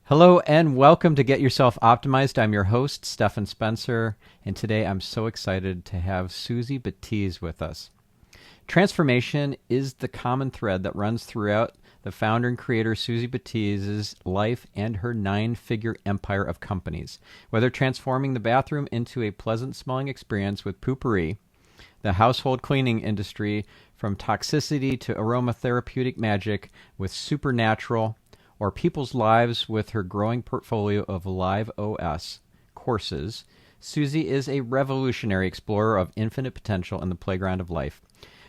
Hello and welcome to Get Yourself Optimized. I'm your host, Stephan Spencer, and today I'm so excited to have Suzy Batiz with us. Transformation is the common thread that runs throughout the founder and creator Suzy Batiz's life and her 9-figure empire of companies. Whether transforming the bathroom into a pleasant-smelling experience with Poo Pourri, the household cleaning industry from toxicity to aromatherapeutic magic with supernatural, or people's lives with her growing portfolio of Live OS courses, Suzy is a revolutionary explorer of infinite potential in the playground of life.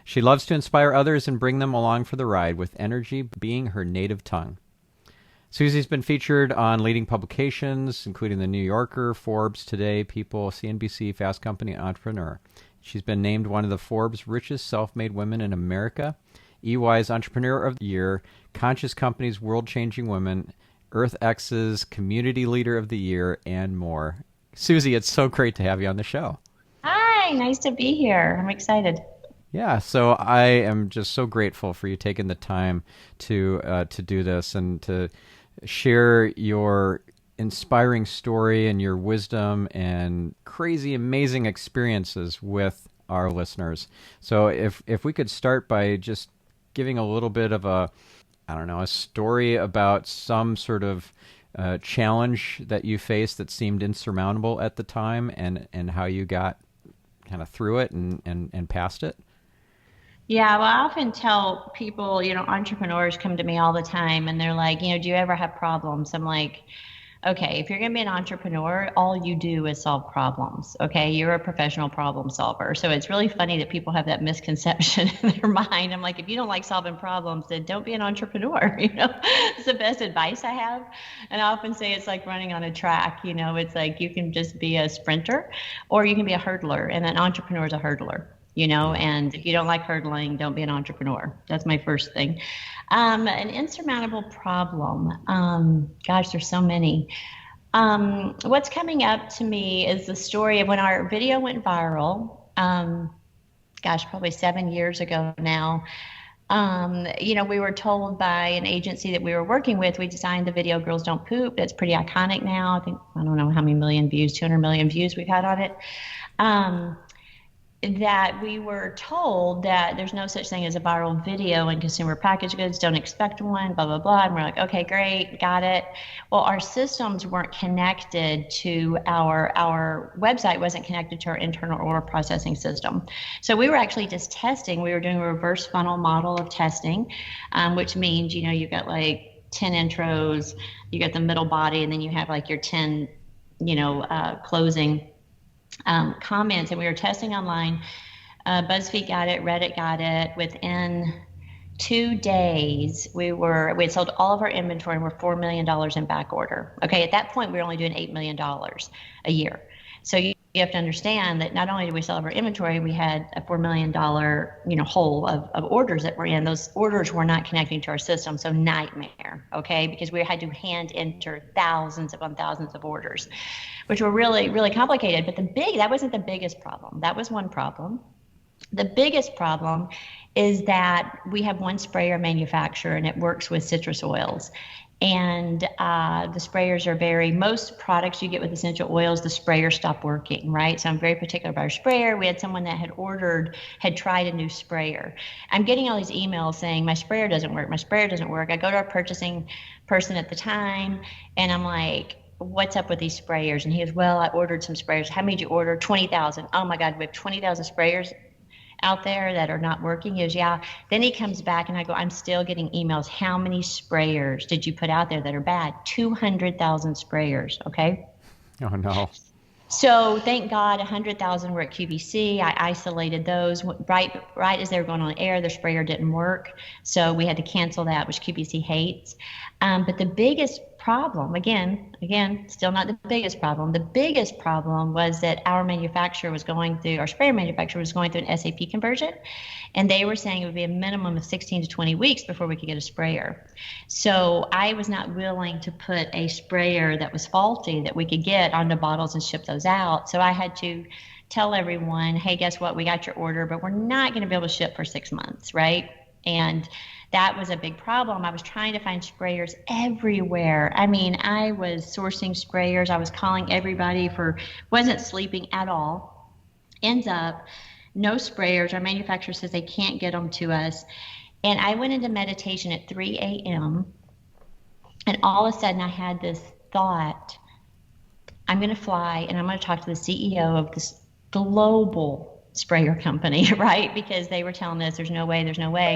She loves to inspire others and bring them along for the ride, with energy being her native tongue. Suzy's been featured on leading publications, including The New Yorker, Forbes, Today, People, CNBC, Fast Company, and Entrepreneur. She's been named one of the Forbes richest self-made women in America, EY's Entrepreneur of the Year, Conscious Company's World-Changing Women, EarthX's Community Leader of the Year, and more. Suzy, it's so great to have you on the show. Hi, nice to be here. I'm excited. Yeah, so I am just so grateful for you taking the time to do this and to share your inspiring story and your wisdom and crazy, amazing experiences with our listeners. So if we could start by just giving a little bit of a story about some sort of challenge that you faced that seemed insurmountable at the time, and how you got kind of through it and past it. Yeah, well, I often tell people, entrepreneurs come to me all the time and they're like, do you ever have problems? I'm like, okay, if you're going to be an entrepreneur, all you do is solve problems. Okay. You're a professional problem solver. So it's really funny that people have that misconception in their mind. I'm like, if you don't like solving problems, then don't be an entrepreneur. It's the best advice I have. And I often say it's like running on a track. It's like you can just be a sprinter or you can be a hurdler, and an entrepreneur is a hurdler. Yeah. And if you don't like hurdling, don't be an entrepreneur. That's my first thing. An insurmountable problem. Gosh, there's so many. What's coming up to me is the story of when our video went viral. Probably 7 years ago now. We were told by an agency that we were working with, we designed the video Girls Don't Poop. It's pretty iconic now. I don't know how many million views, 200 million views we've had on it. That we were told that there's no such thing as a viral video in consumer packaged goods, don't expect one, blah, blah, blah. And we're like, okay, great, got it. Well, our systems weren't connected to our website wasn't connected to our internal order processing system. So we were actually just testing. We were doing a reverse funnel model of testing, which means, you've got like 10 intros, you got the middle body, and then you have like your 10, closing comments, and we were testing online. BuzzFeed got it, Reddit got it. Within 2 days, we had sold all of our inventory and we're $4 million in back order. Okay, at that point, we were only doing $8 million a year. So you have to understand that not only did we sell our inventory, we had a $4 million, hole of orders that were in. Those orders were not connecting to our system, so nightmare, okay? Because we had to hand enter thousands upon thousands of orders, which were really, really complicated. But that wasn't the biggest problem. That was one problem. The biggest problem is that we have one sprayer manufacturer and it works with citrus oils. And the sprayers are most products you get with essential oils, the sprayer stopped working, right? So I'm very particular about our sprayer. We had someone that had tried a new sprayer. I'm getting all these emails saying, my sprayer doesn't work. I go to our purchasing person at the time and I'm like, what's up with these sprayers? And he goes, well, I ordered some sprayers. How many did you order? 20,000. Oh my God, we have 20,000 sprayers out there that are not working. He goes, yeah. Then he comes back and I go, I'm still getting emails. How many sprayers did you put out there that are bad? 200,000 sprayers. Okay. Oh no. So thank God 100,000 were at QVC. I isolated those right as they were going on air. The sprayer didn't work. So we had to cancel that, which QVC hates. But the biggest problem, again, still not the biggest problem. The biggest problem was that our sprayer manufacturer was going through an SAP conversion. And they were saying it would be a minimum of 16 to 20 weeks before we could get a sprayer. So I was not willing to put a sprayer that was faulty that we could get onto bottles and ship those out. So I had to tell everyone, hey, guess what? We got your order, but we're not going to be able to ship for 6 months, right? And that was a big problem. I was trying to find sprayers everywhere. I mean, I was sourcing sprayers. I was calling everybody wasn't sleeping at all. Ends up, no sprayers. Our manufacturer says they can't get them to us. And I went into meditation at 3 a.m. And all of a sudden I had this thought, I'm going to fly and I'm going to talk to the CEO of this global sprayer company, right? Because they were telling us there's no way, there's no way.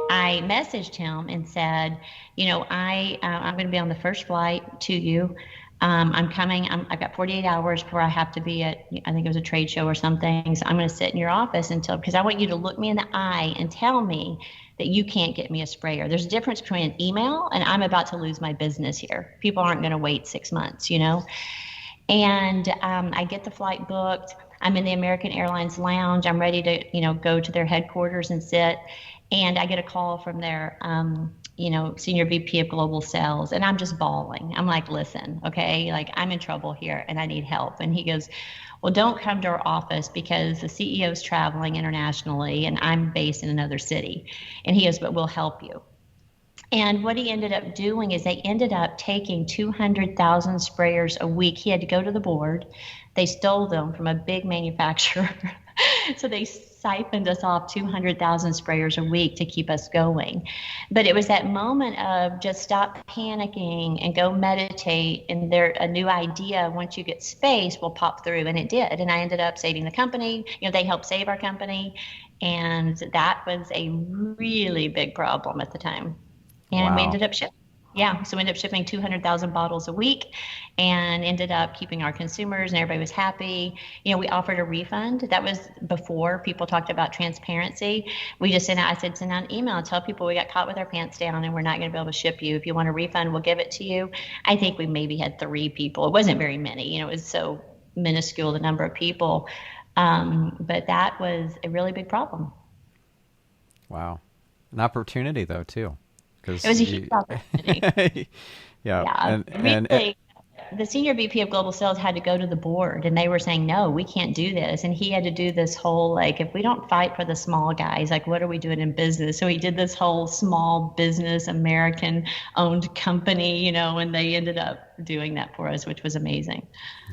I messaged him and said, I'm going to be on the first flight to you. I'm coming. I've got 48 hours before I have to be at, I think it was a trade show or something. So I'm going to sit in your office because I want you to look me in the eye and tell me that you can't get me a sprayer. There's a difference between an email and I'm about to lose my business here. People aren't going to wait 6 months, And I get the flight booked. I'm in the American Airlines lounge. I'm ready to, go to their headquarters and sit. And I get a call from their, senior VP of global sales. And I'm just bawling. I'm like, listen, okay, like I'm in trouble here and I need help. And he goes, well, don't come to our office because the CEO is traveling internationally and I'm based in another city. And he goes, but we'll help you. And what he ended up doing is they ended up taking 200,000 sprayers a week. He had to go to the board. They stole them from a big manufacturer. So they siphoned us off 200,000 sprayers a week to keep us going. But it was that moment of just stop panicking and go meditate. And a new idea, once you get space, will pop through. And it did. And I ended up saving the company. They helped save our company. And that was a really big problem at the time. And we ended up shipping. Yeah, so we ended up shipping 200,000 bottles a week and ended up keeping our consumers and everybody was happy. We offered a refund. That was before people talked about transparency. We just sent out an email and tell people we got caught with our pants down and we're not going to be able to ship you. If you want a refund, we'll give it to you. I think we maybe had 3 people. It wasn't very many. It was so minuscule, the number of people. But that was a really big problem. Wow. An opportunity though, too. It was a huge opportunity. Yeah. And the senior VP of global sales had to go to the board and they were saying, no, we can't do this. And he had to do this whole, if we don't fight for the small guys, what are we doing in business? So he did this whole small business, American owned company, and they ended up doing that for us, which was amazing.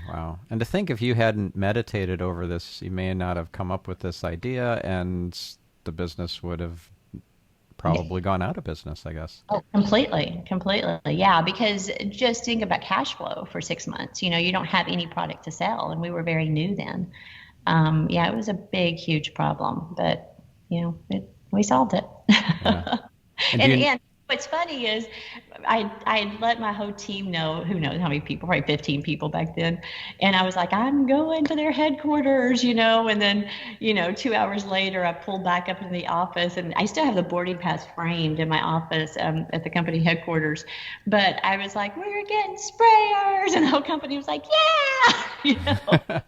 Wow. And to think if you hadn't meditated over this, you may not have come up with this idea and the business would have probably gone out of business, I guess. Oh, completely. Yeah, because just think about cash flow for 6 months. You don't have any product to sell, and we were very new then. It was a big, huge problem, but we solved it. Yeah. And what's funny is I let my whole team know, who knows how many people, probably 15 people back then. And I was like, I'm going to their headquarters, and then, 2 hours later, I pulled back up in the office and I still have the boarding pass framed in my office at the company headquarters. But I was like, we're getting sprayers. And the whole company was like, yeah,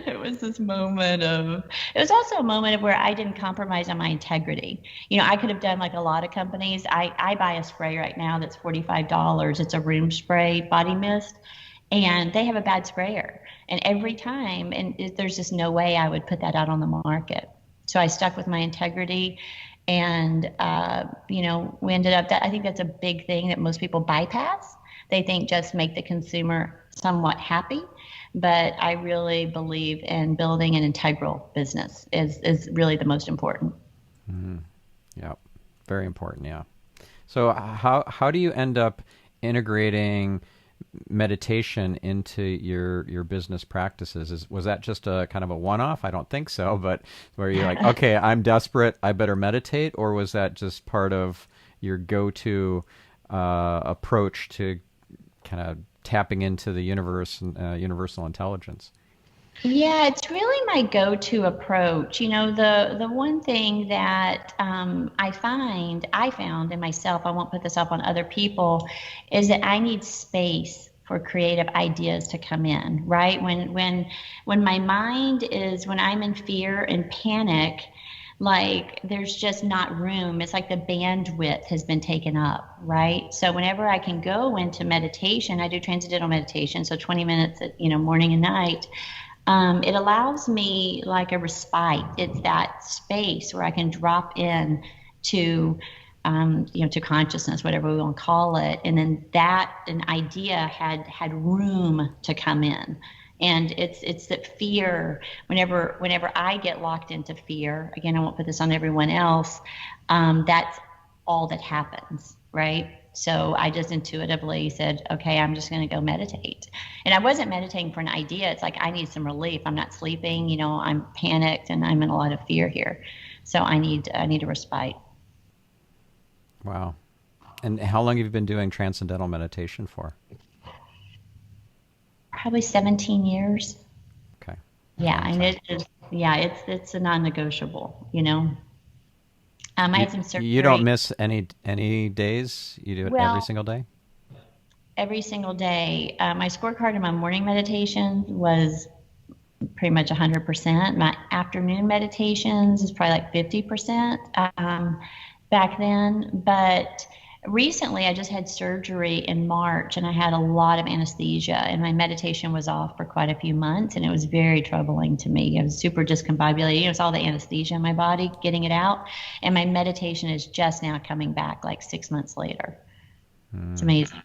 It was this moment it was also a moment of where I didn't compromise on my integrity. I could have done like a lot of companies. I buy a spray right now that's $45. It's a room spray body mist, and they have a bad sprayer. And every time, there's just no way I would put that out on the market. So I stuck with my integrity. And, we ended up, I think that's a big thing that most people bypass. They think just make the consumer somewhat happy. But I really believe in building an integral business is really the most important. Mm-hmm. Yeah, very important. Yeah. So how do you end up integrating meditation into your business practices? Was that just a kind of a one-off? I don't think so, but where you're like, okay, I'm desperate, I better meditate, or was that just part of your go-to approach to kind of tapping into the universe and universal intelligence? Yeah, it's really my go-to approach. The one thing that I found in myself, I won't put this up on other people, is that I need space for creative ideas to come in, right? When my mind when I'm in fear and panic, there's just not room. It's like the bandwidth has been taken up, right? So whenever I can go into meditation, I do transcendental meditation, so 20 minutes at, morning and night. It allows me like a respite. It's that space where I can drop in to to consciousness, whatever we want to call it. And then an idea had room to come in. And it's that fear, whenever I get locked into fear, again, I won't put this on everyone else, that's all that happens, right? So I just intuitively said, okay, I'm just going to go meditate. And I wasn't meditating for an idea. It's like, I need some relief. I'm not sleeping, I'm panicked and I'm in a lot of fear here. So I need a respite. Wow. And how long have you been doing transcendental meditation for? Probably 17 years. Okay. Yeah, and it is. Yeah, it's a non-negotiable. I had some surgery. You don't miss any days? You do it every single day? Every single day. My scorecard in my morning meditation was pretty much 100%. My afternoon meditations is probably like 50% back then. But recently, I just had surgery in March, and I had a lot of anesthesia, and my meditation was off for quite a few months, and it was very troubling to me. I was super discombobulated. It was all the anesthesia in my body, getting it out, and my meditation is just now coming back like 6 months later. It's amazing.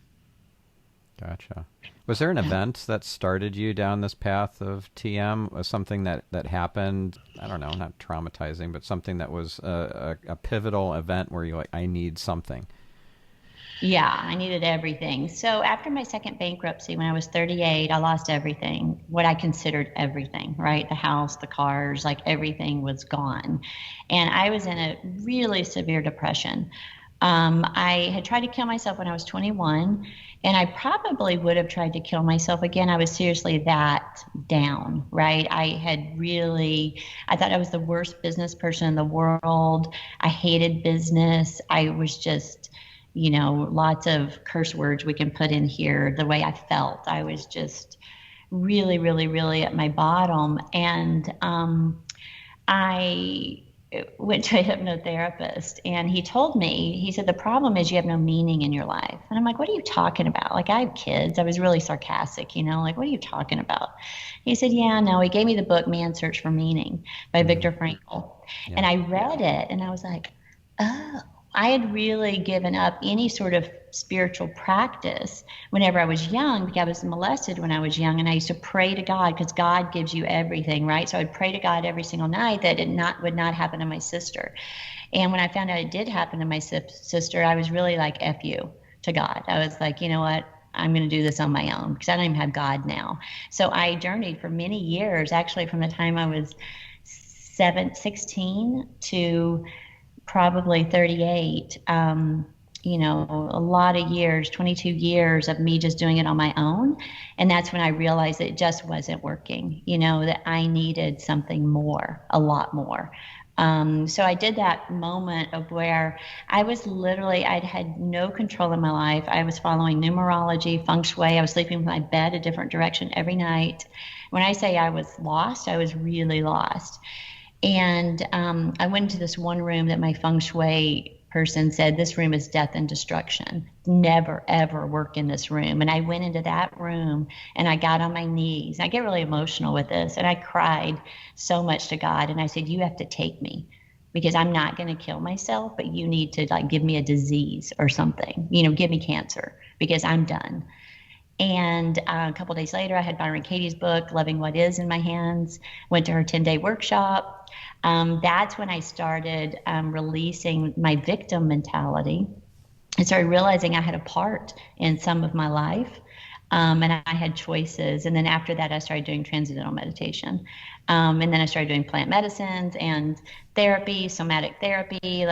Gotcha. Was there an event that started you down this path of TM? Was something that happened, I don't know, not traumatizing, but something that was a pivotal event where you're like, I need something? Yeah, I needed everything. So after my second bankruptcy, when I was 38, I lost everything, what I considered everything, right? The house, the cars, like everything was gone. And I was in a really severe depression. I had tried to kill myself when I was 21, and I probably would have tried to kill myself again. I was seriously that down, right? I thought I was the worst business person in the world. I hated business. I was just, lots of curse words we can put in here, the way I felt. I was just really, really, really at my bottom. And I went to a hypnotherapist, and he said, the problem is you have no meaning in your life. And I'm like, what are you talking about? Like, I have kids. I was really sarcastic, like, what are you talking about? He said, yeah, no. He gave me the book, Man's Search for Meaning by Viktor Frankl. Yeah. And I read it, and I was like, oh, I had really given up any sort of spiritual practice whenever I was young, because I was molested when I was young, and I used to pray to God, because God gives you everything, right? So I'd pray to God every single night that it would not happen to my sister. And when I found out it did happen to my sister, I was really like, F you to God. I was like, you know what? I'm going to do this on my own, because I don't even have God now. So I journeyed for many years, actually from the time I was 16 to probably 38, a lot of years, 22 years of me just doing it on my own. And that's when I realized it just wasn't working, that I needed something more, a lot more. So I did that moment of where I'd had no control in my life. I was following numerology, feng shui. I was sleeping with my bed a different direction every night. When I say I was lost, I was really lost. And I went into this one room that my feng shui person said, this room is death and destruction. Never, ever work in this room. And I went into that room, and I got on my knees. I get really emotional with this, and I cried so much to God. And I said, you have to take me, because I'm not going to kill myself, but you need to give me a disease or something, give me cancer, because I'm done. And a couple of days later, I had Byron Katie's book, Loving What Is, in my hands, went to her 10-day workshop. That's when I started releasing my victim mentality. I started realizing I had a part in some of my life, and I had choices. And then after that, I started doing transcendental meditation. And then I started doing plant medicines and therapy, somatic therapy.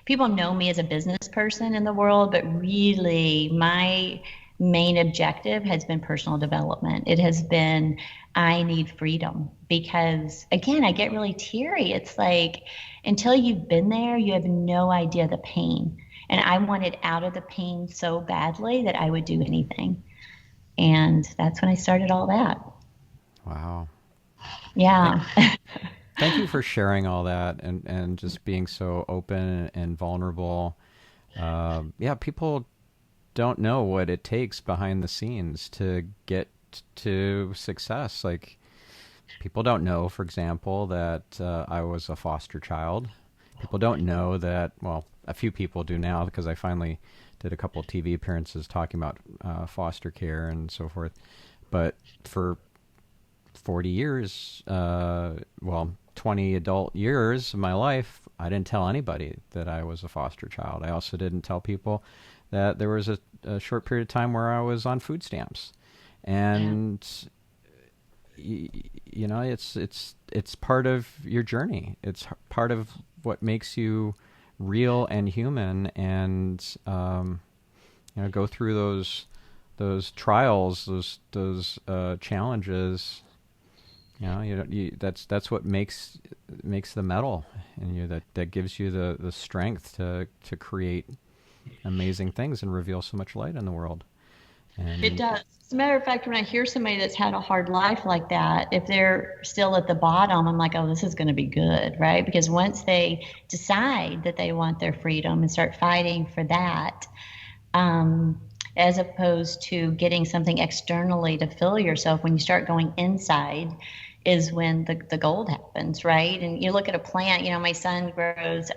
People know me as a business person in the world, but really my main objective has been personal development. It has been, I need freedom, because again, I get really teary. It's like, until you've been there, you have no idea the pain. And I wanted out of the pain so badly that I would do anything. And that's when I started all that. Wow. Yeah. Thank you for sharing all that, and just being so open and vulnerable. People don't know what it takes behind the scenes to get to success. Like, people don't know, for example, that I was a foster child. People don't know that. Well, a few people do now because I finally did a couple of TV appearances talking about foster care and so forth. But for 40 years, 20 adult years of my life, I didn't tell anybody that I was a foster child. I also didn't tell people that there was a short period of time where I was on food stamps. And you know, it's part of your journey. It's part of what makes you real and human, and you know, go through those trials, those challenges. You know, that's what makes the metal, and that gives you the strength to create amazing things and reveal so much light in the world. And it does. As a matter of fact, when I hear somebody that's had a hard life like that, if they're still at the bottom, I'm like, oh, this is going to be good, right? Because once they decide that they want their freedom and start fighting for that, as opposed to getting something externally to fill yourself, when you start going inside is when the gold happens, right? And you look at a plant, you know, my son grows,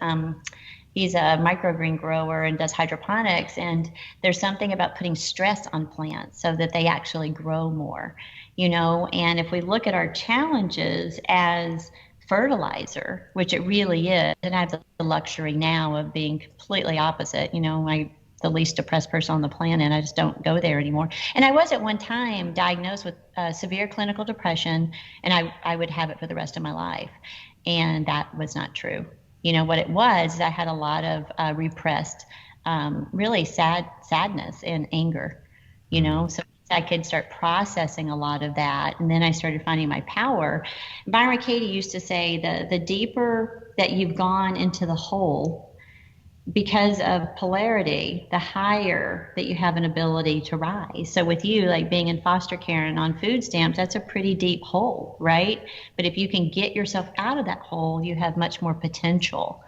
he's a microgreen grower and does hydroponics, and there's something about putting stress on plants so that they actually grow more, you know. And if we look at our challenges as fertilizer, which it really is, and I have the luxury now of being completely opposite, you know, the least depressed person on the planet. I just don't go there anymore. And I was at one time diagnosed with severe clinical depression, and I would have it for the rest of my life. And that was not true. You know, what it was, I had a lot of repressed, really sadness and anger, you know, so I could start processing a lot of that. And then I started finding my power. Byron Katie used to say the deeper that you've gone into the hole, because of polarity, the higher that you have an ability to rise. So with you, like being in foster care and on food stamps, that's a pretty deep hole, right? But if you can get yourself out of that hole, you have much more potential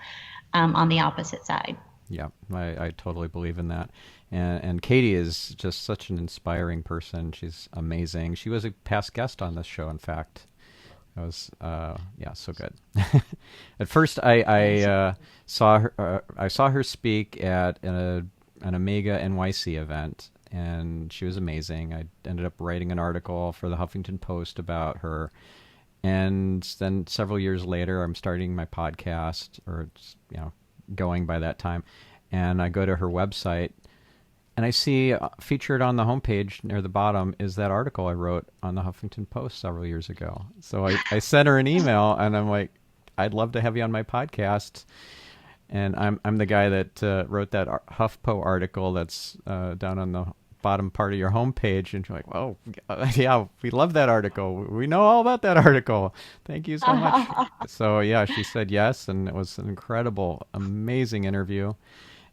on the opposite side. yeah, I totally believe in that. And Katie is just such an inspiring person. She's amazing. She was a past guest on this show, in fact. It was so good. At first, I saw her speak at an Omega NYC event, and she was amazing. I ended up writing an article for the Huffington Post about her, and then several years later, I'm starting my podcast, or it's, you know, going by that time, and I go to her website. And I see featured on the homepage near the bottom is that article I wrote on the Huffington Post several years ago. So I sent her an email, and I'm like, I'd love to have you on my podcast. And I'm the guy that wrote that HuffPo article that's down on the bottom part of your homepage. And she's like, oh, yeah, we love that article. We know all about that article. Thank you so much. So, yeah, she said yes, and it was an incredible, amazing interview.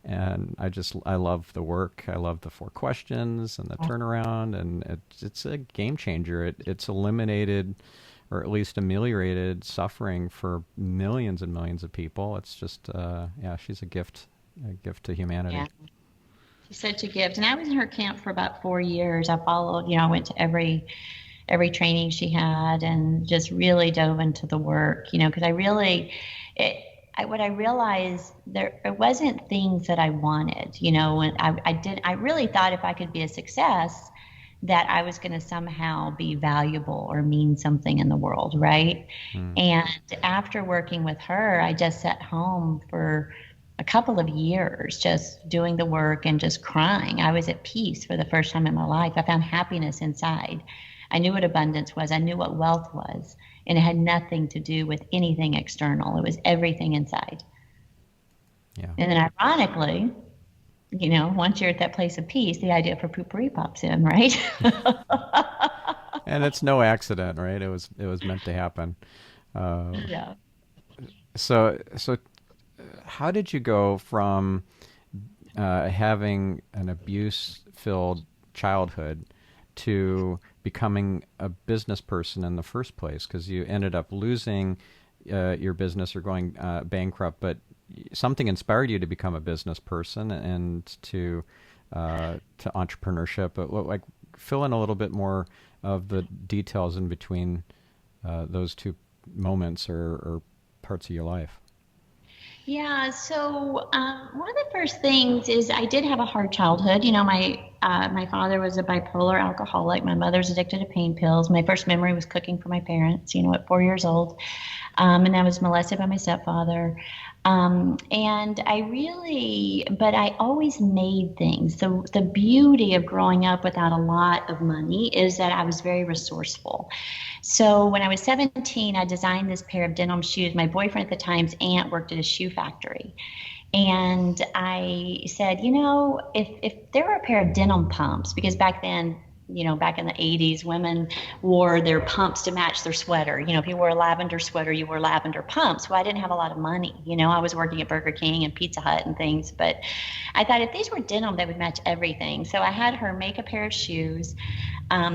And I love the work. I love the 4 questions and the turnaround, and it's a game changer. It's eliminated, or at least ameliorated, suffering for millions and millions of people. It's just, she's a gift to humanity. Yeah. She's such a gift. And I was in her camp for about 4 years. I followed, you know, I went to every training she had and just really dove into the work, you know, because what I realized, there wasn't things that I wanted, you know, and I really thought if I could be a success, that I was going to somehow be valuable or mean something in the world, right? And after working with her, I just sat home for a couple of years just doing the work and just crying. I was at peace for the first time in my life. I found happiness inside. I knew what abundance was. I knew what wealth was. And it had nothing to do with anything external. It was everything inside. Yeah. And then ironically, you know, once you're at that place of peace, the idea for Poo Pourri pops in, right? And it's no accident, right? It was meant to happen. Yeah. So how did you go from having an abuse-filled childhood to becoming a business person in the first place? Because you ended up losing your business or going bankrupt, but something inspired you to become a business person and to entrepreneurship. But like, fill in a little bit more of the details in between those two moments or parts of your life. Yeah, so one of the first things is I did have a hard childhood. You know, my father was a bipolar alcoholic. My mother's addicted to pain pills. My first memory was cooking for my parents, you know, at 4 years old. And I was molested by my stepfather. And I really, but I always made things. So the beauty of growing up without a lot of money is that I was very resourceful. So when I was 17, I designed this pair of denim shoes. My boyfriend at the time's aunt worked at a shoe factory. And I said, you know, if there were a pair of denim pumps, because back then, you know, back in the 80s, women wore their pumps to match their sweater. You know, if you wore a lavender sweater, you wore lavender pumps. Well, I didn't have a lot of money. You know, I was working at Burger King and Pizza Hut and things. But I thought if these were denim, they would match everything. So I had her make a pair of shoes.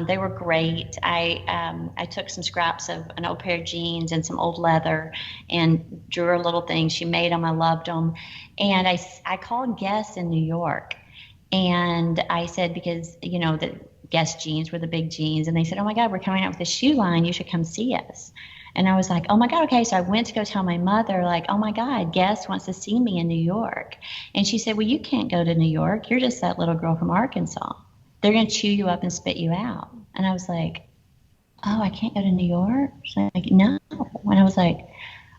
They were great. I took some scraps of an old pair of jeans and some old leather and drew her little things. She made them. I loved them. And I called Guess in New York. And I said, because, you know, the Guess jeans were the big jeans. And they said, oh my God, we're coming out with a shoe line. You should come see us. And I was like, oh my God, okay. So I went to go tell my mother, like, oh my God, Guess wants to see me in New York. And she said, well, you can't go to New York. You're just that little girl from Arkansas. They're going to chew you up and spit you out. And I was like, oh, I can't go to New York? She's like, no. And I was like,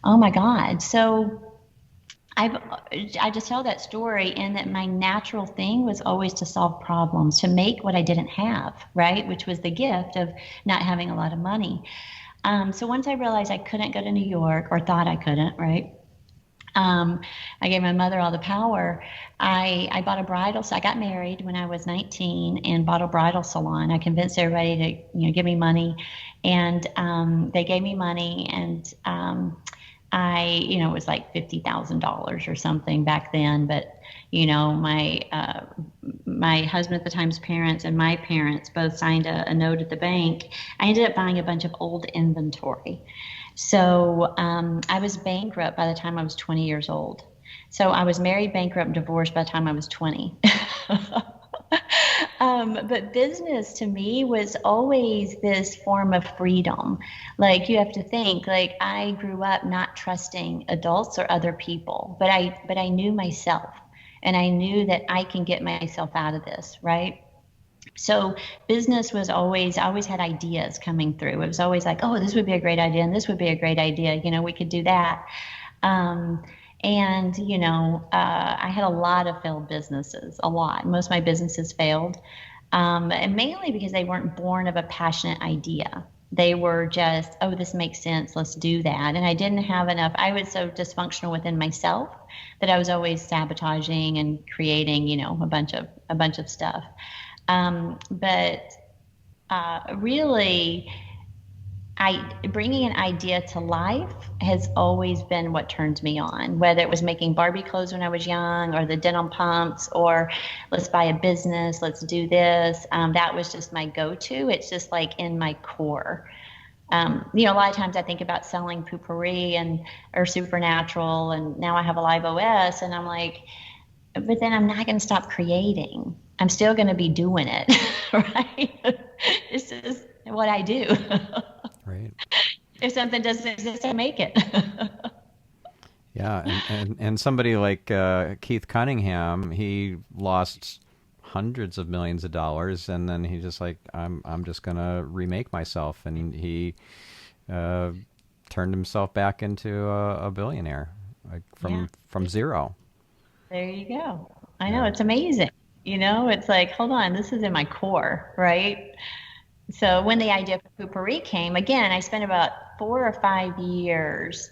oh my God. So I've I just tell that story in that my natural thing was always to solve problems, to make what I didn't have, right? Which was the gift of not having a lot of money. So once I realized I couldn't go to New York or thought I couldn't, right? Um, I gave my mother all the power. I bought a bridal. So I got married when I was 19 and bought a bridal salon. I convinced everybody to, you know, give me money, and they gave me money, and you know, it was like $50,000 or something back then. But you know, my husband at the time's parents and my parents both signed a note at the bank. I ended up buying a bunch of old inventory. So I was bankrupt by the time I was 20 years old. So I was married, bankrupt, and divorced by the time I was 20. But business to me was always this form of freedom. Like you have to think, like I grew up not trusting adults or other people, but I knew myself, and I knew that I can get myself out of this, right? So business was always, I always had ideas coming through. It was always like, oh, this would be a great idea, and this would be a great idea. You know, we could do that. Um, and you know, I had a lot of failed businesses, a lot. Most of my businesses failed, and mainly because they weren't born of a passionate idea. They were just, oh, this makes sense. Let's do that. And I didn't have enough. I was so dysfunctional within myself that I was always sabotaging and creating, you know, a bunch of stuff. But really, I bringing an idea to life has always been what turned me on. Whether it was making Barbie clothes when I was young, or the denim pumps, or let's buy a business, let's do this. That was just my go-to. It's just like in my core. You know, a lot of times I think about selling Poo Pourri and or Supernatural, and now I have a Live OS, and I'm like, but then I'm not going to stop creating. I'm still going to be doing it, right? This is what I do. Right. If something doesn't exist, I make it. Yeah, and somebody like Keith Cunningham, he lost hundreds of millions of dollars, and then he just like, I'm just gonna remake myself, and he uh, turned himself back into a billionaire, like Yeah, from zero. there you go. I know Yeah. it's amazing. You know, it's like, hold on, this is in my core, right? So when the idea for Poopery came, again, I spent about 4 or 5 years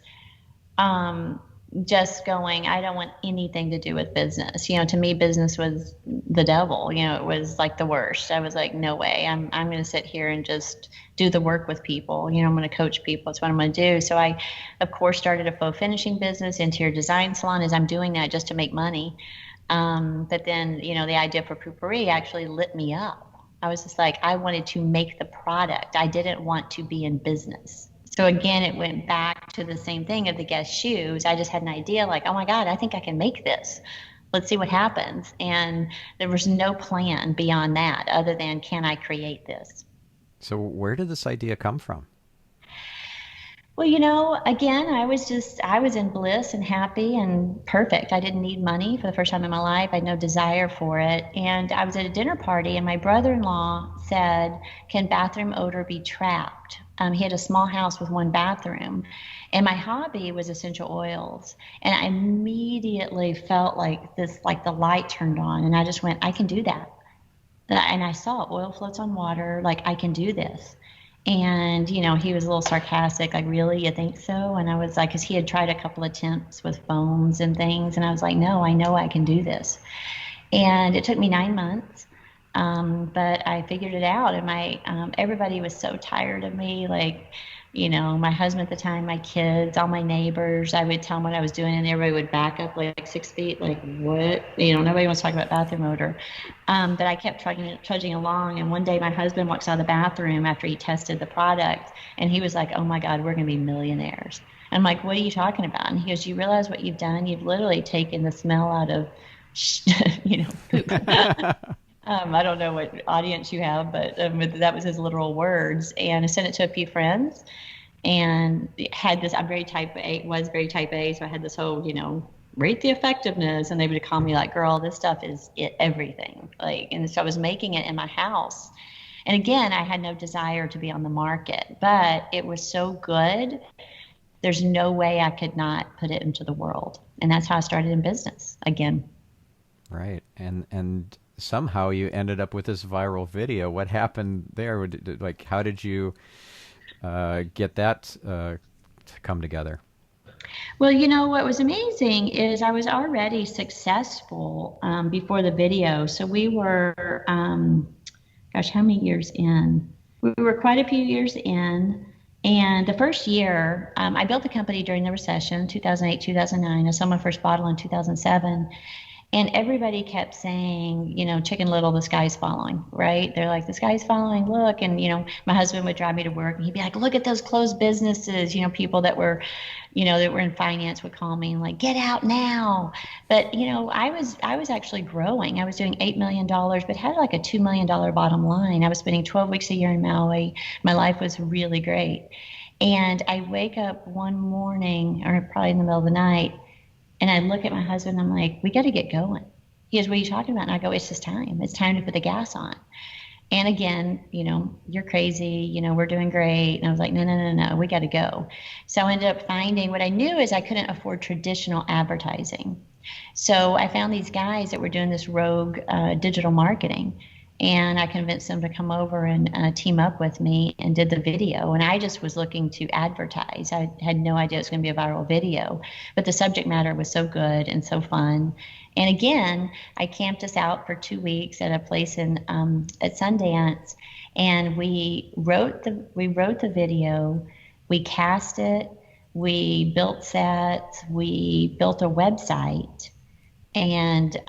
um, just going, I don't want anything to do with business. You know, to me, business was the devil. You know, it was like the worst. I was like, no way. I'm going to sit here and just do the work with people. You know, I'm going to coach people. That's what I'm going to do. So I, of course, started a faux finishing business, interior design salon, as I'm doing that just to make money. But then, you know, the idea for Poopery actually lit me up. I was just like, I wanted to make the product. I didn't want to be in business. So again, it went back to the same thing of the Guess shoes. I just had an idea like, oh my God, I think I can make this. Let's see what happens. And there was no plan beyond that other than, can I create this? So where did this idea come from? Well, again, I was in bliss and happy and perfect. I didn't need money for the first time in my life. I had no desire for it. And I was at a dinner party, and my brother-in-law said, "Can bathroom odor be trapped?" He had a small house with one bathroom. And my hobby was essential oils. And I immediately felt like this, like the light turned on. And I just went, I can do that. And I saw oil floats on water, like I can do this. And, he was a little sarcastic, like, really, you think so? And I was like, because he had tried a couple attempts with foams and things. And I was like, no, I know I can do this. And it took me 9 months. But I figured it out, and my everybody was so tired of me. Like, my husband at the time, my kids, all my neighbors. I would tell them what I was doing, and everybody would back up like 6 feet. Like, what? Nobody wants to talk about bathroom odor. But I kept trudging along, and one day my husband walks out of the bathroom after he tested the product, and he was like, "Oh my God, we're going to be millionaires." I'm like, "What are you talking about?" And he goes, "You realize what you've done? You've literally taken the smell out of, poop." I don't know what audience you have, but that was his literal words. And I sent it to a few friends, and had this. I'm very type A, was very type A, so I had this whole, rate the effectiveness, and they would call me like, "Girl, this stuff is everything." Like, and so I was making it in my house. And again, I had no desire to be on the market, but it was so good. There's no way I could not put it into the world, and that's how I started in business again. Right. And somehow you ended up with this viral video. What happened there? Like, how did you get that to come together? Well, what was amazing is I was already successful before the video. So we were, gosh, how many years in? We were quite a few years in. And the first year, I built the company during the recession, 2008, 2009. I sold my first bottle in 2007. And everybody kept saying, Chicken Little, the sky's falling, right? They're like, the sky's falling, look. And, my husband would drive me to work, and he'd be like, look at those closed businesses. People that were in finance would call me and like, get out now. But, I was actually growing. I was doing $8 million, but had like a $2 million bottom line. I was spending 12 weeks a year in Maui. My life was really great. And I wake up one morning, or probably in the middle of the night, and I look at my husband, I'm like, we got to get going. He goes, what are you talking about? And I go, it's just time. It's time to put the gas on. And again, you're crazy, we're doing great. And I was like, no, no, no, no, we got to go. So I ended up finding, what I knew is I couldn't afford traditional advertising. So I found these guys that were doing this rogue digital marketing. And I convinced them to come over and team up with me, and did the video. And I just was looking to advertise. I had no idea it was going to be a viral video, but the subject matter was so good and so fun. And again, I camped us out for 2 weeks at a place in at Sundance, and we wrote the video, we cast it, we built sets, we built a website, and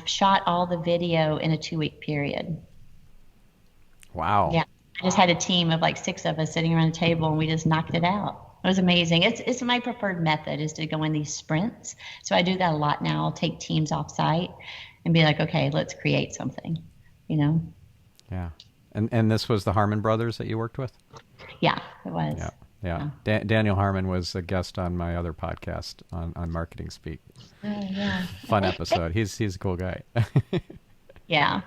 shot all the video in a 2 week period. Wow. Yeah, I just had a team of like six of us sitting around a table, and we just knocked it out. It was amazing. It's my preferred method, is to go in these sprints. So I do that a lot now. I'll take teams off site and be like, okay, let's create something. You know? Yeah. And this was the Harmon brothers that you worked with? Yeah, it was. Yeah. Yeah. Daniel Harmon was a guest on my other podcast on Marketing Speak. Yeah. Fun episode. He's a cool guy. Yeah.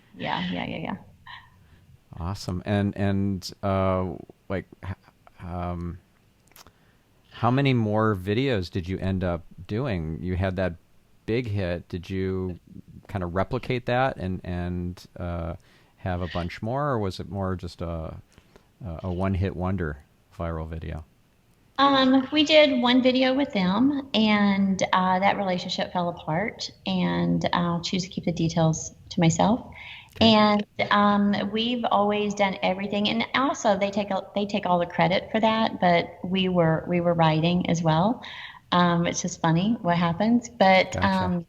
Awesome. And like, how many more videos did you end up doing? You had that big hit. Did you kind of replicate that and have a bunch more, or was it more just a one-hit wonder viral video? We did one video with them, and that relationship fell apart, and I'll choose to keep the details to myself. Okay. And we've always done everything, and also they take all the credit for that, but we were writing as well. It's just funny what happens, but Gotcha.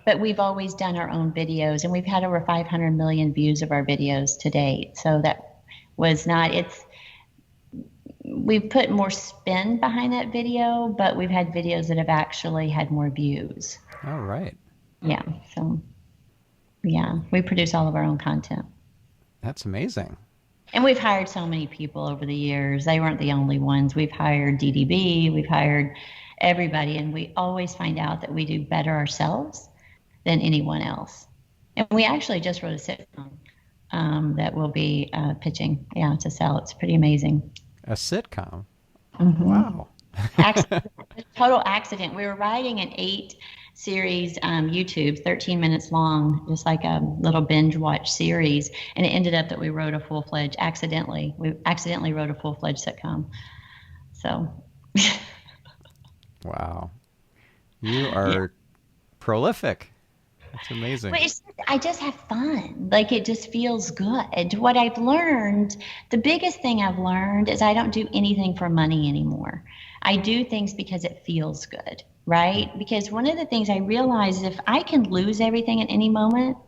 but we've always done our own videos, and we've had over 500 million views of our videos to date. So that was not it's. We've put more spin behind that video, but we've had videos that have actually had more views. All right. Yeah. So, yeah, we produce all of our own content. That's amazing. And we've hired so many people over the years. They weren't the only ones. We've hired DDB, we've hired everybody, and we always find out that we do better ourselves than anyone else. And we actually just wrote a sitcom that we'll be pitching, to sell. It's pretty amazing. A sitcom. Hmm. Wow. Accident, total accident. We were writing an 8 series YouTube, 13 minutes long, just like a little binge watch series, and it ended up that we wrote a full-fledged accidentally. We accidentally wrote a full-fledged sitcom. So, Wow. You yeah. are prolific. That's amazing. But I just have fun. Like it just feels good. What I've learned, the biggest thing I've learned is I don't do anything for money anymore. I do things because it feels good, right? Because one of the things I realize is if I can lose everything at any moment,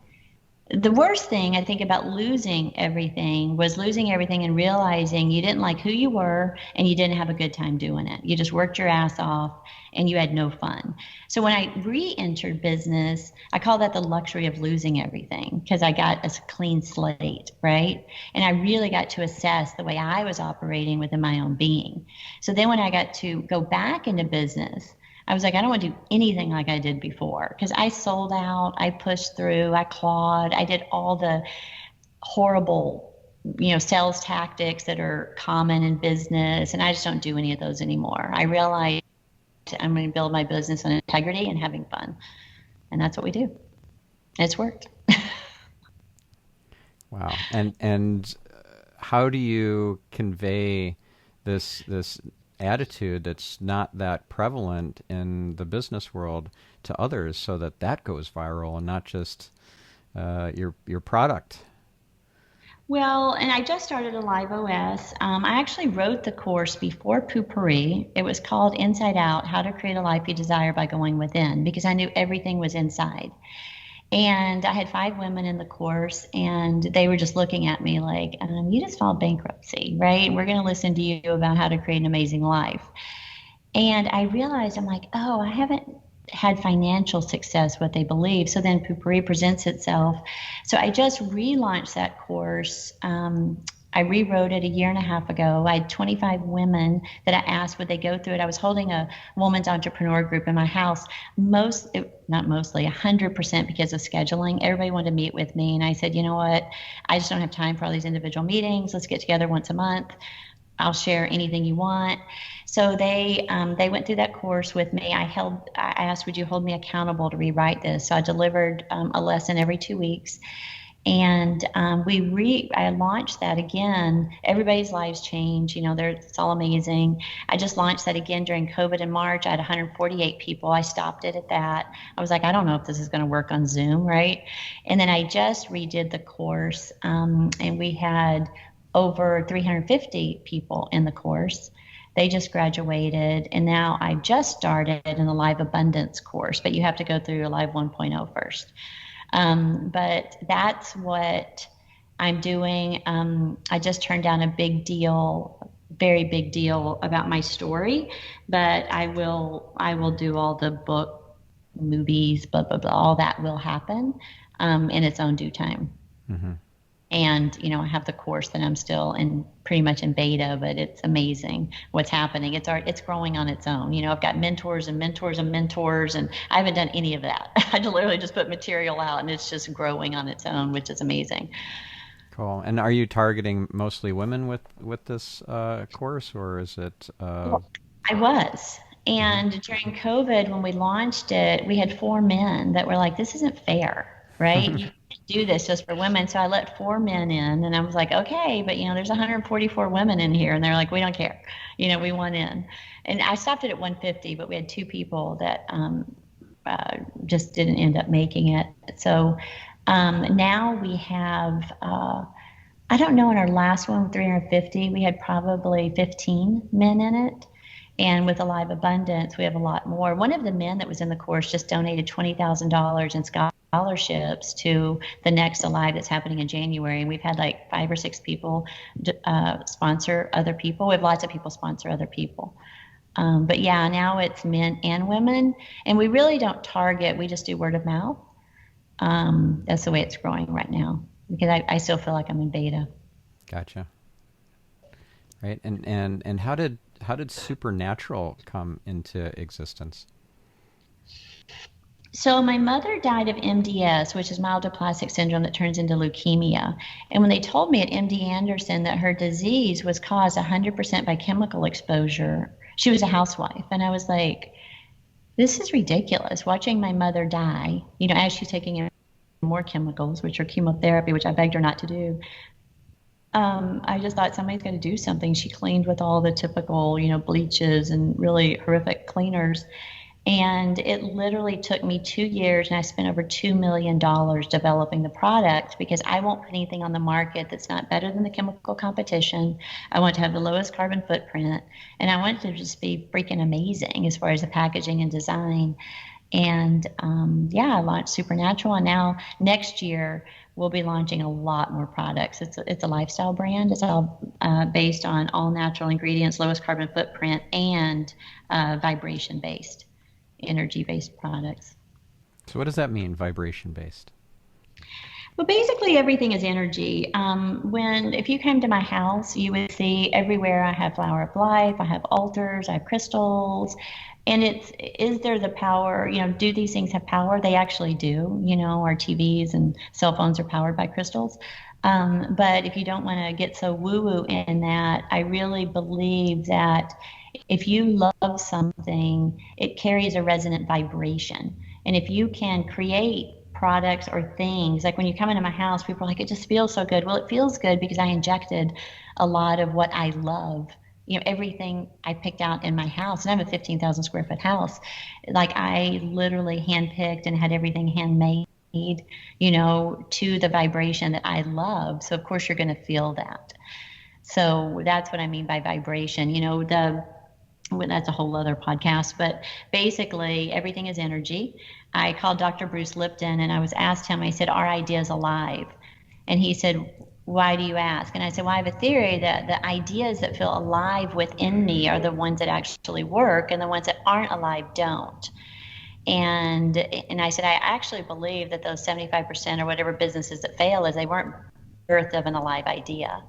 the worst thing I think about losing everything was losing everything and realizing you didn't like who you were and you didn't have a good time doing it. You just worked your ass off and you had no fun. So when I re-entered business, I call that the luxury of losing everything because I got a clean slate, right? And I really got to assess the way I was operating within my own being. So then when I got to go back into business, I was like, I don't want to do anything like I did before because I sold out, I pushed through, I clawed, I did all the horrible, sales tactics that are common in business, and I just don't do any of those anymore. I realized I'm going to build my business on integrity and having fun, and that's what we do. It's worked. Wow. And how do you convey this attitude that's not that prevalent in the business world to others so that that goes viral and not just your product? Well, and I just started a live OS. I actually wrote the course before Poo Pourri. It was called Inside Out: How to Create a Life You Desire by Going Within, because I knew everything was inside. And I had 5 women in the course, and they were just looking at me like, you just filed bankruptcy, right? We're going to listen to you about how to create an amazing life. And I realized, I'm like, oh, I haven't had financial success, what they believe. So then Poo Pourri presents itself. So I just relaunched that course. I rewrote it a year and a half ago. I had 25 women that I asked would they go through it. I was holding a women's entrepreneur group in my house, not mostly, 100% because of scheduling. Everybody wanted to meet with me. And I said, you know what? I just don't have time for all these individual meetings. Let's get together once a month. I'll share anything you want. So they went through that course with me. I asked, would you hold me accountable to rewrite this? So I delivered a lesson every 2 weeks. And I launched that again. Everybody's lives change. It's all amazing. I just launched that again during COVID in March. I had 148 people. I stopped it at that. I was like, I don't know if this is going to work on Zoom, right? And then I just redid the course, and we had over 350 people in the course. They just graduated, and now I just started in the Live Abundance course, but you have to go through your Live 1.0 first. But that's what I'm doing. I just turned down a big deal, very big deal about my story, but I will do all the book, movies, blah, blah, blah. All that will happen in its own due time. Mm-hmm. And, I have the course that I'm still pretty much in beta, but it's amazing what's happening. It's growing on its own. I've got mentors and mentors and mentors, and I haven't done any of that. I literally just put material out and it's just growing on its own, which is amazing. Cool. And are you targeting mostly women with this course, or is it? Well, I was. And during COVID, when we launched it, we had 4 men that were like, this isn't fair, right? You can't do this just for women. So I let 4 men in, and I was like, okay, but there's 144 women in here. And they're like, we don't care. We want in. And I stopped it at 150, but we had 2 people that just didn't end up making it. So now we have, I don't know, in our last one, 350, we had probably 15 men in it. And with Alive Abundance, we have a lot more. One of the men that was in the course just donated $20,000 in scholarships to the next Alive that's happening in January. And we've had like 5 or 6 people sponsor other people. We have lots of people sponsor other people. But yeah, now it's men and women. And we really don't target, we just do word of mouth. That's the way it's growing right now, because I still feel like I'm in beta. Gotcha. Right. And how did supernatural come into existence? So my mother died of MDS, which is myelodysplastic syndrome that turns into leukemia. And when they told me at MD Anderson that her disease was caused 100% by chemical exposure, she was a housewife. And I was like, this is ridiculous. Watching my mother die, as she's taking in more chemicals, which are chemotherapy, which I begged her not to do. I just thought somebody's got to do something. She cleaned with all the typical, bleaches and really horrific cleaners. And it literally took me 2 years, and I spent over $2 million developing the product because I won't put anything on the market that's not better than the chemical competition. I want to have the lowest carbon footprint, and I want it to just be freaking amazing as far as the packaging and design. And I launched Supernatural, and now next year we'll be launching a lot more products. It's a lifestyle brand. It's all based on all natural ingredients, lowest carbon footprint, and vibration based, energy based products. So what does that mean, vibration based? Well, basically everything is energy. If you came to my house, you would see everywhere I have flower of life, I have altars, I have crystals, and is there the power? Do these things have power? They actually do. Our TVs and cell phones are powered by crystals. But if you don't want to get so woo-woo in that, I really believe that if you love something, it carries a resonant vibration. And if you can create products or things, like when you come into my house, people are like, it just feels so good. Well, it feels good because I injected a lot of what I love. Everything I picked out in my house, and I have a 15,000 square foot house. Like I literally handpicked and had everything handmade, to the vibration that I love. So of course you're going to feel that. So that's what I mean by vibration. Well, that's a whole other podcast, but basically everything is energy. I called Dr. Bruce Lipton and I was asked him, I said, are ideas alive? And he said, why do you ask? And I said, well, I have a theory that the ideas that feel alive within me are the ones that actually work, and the ones that aren't alive don't. And I said, I actually believe that those 75% or whatever businesses that fail is they weren't birth of an alive idea.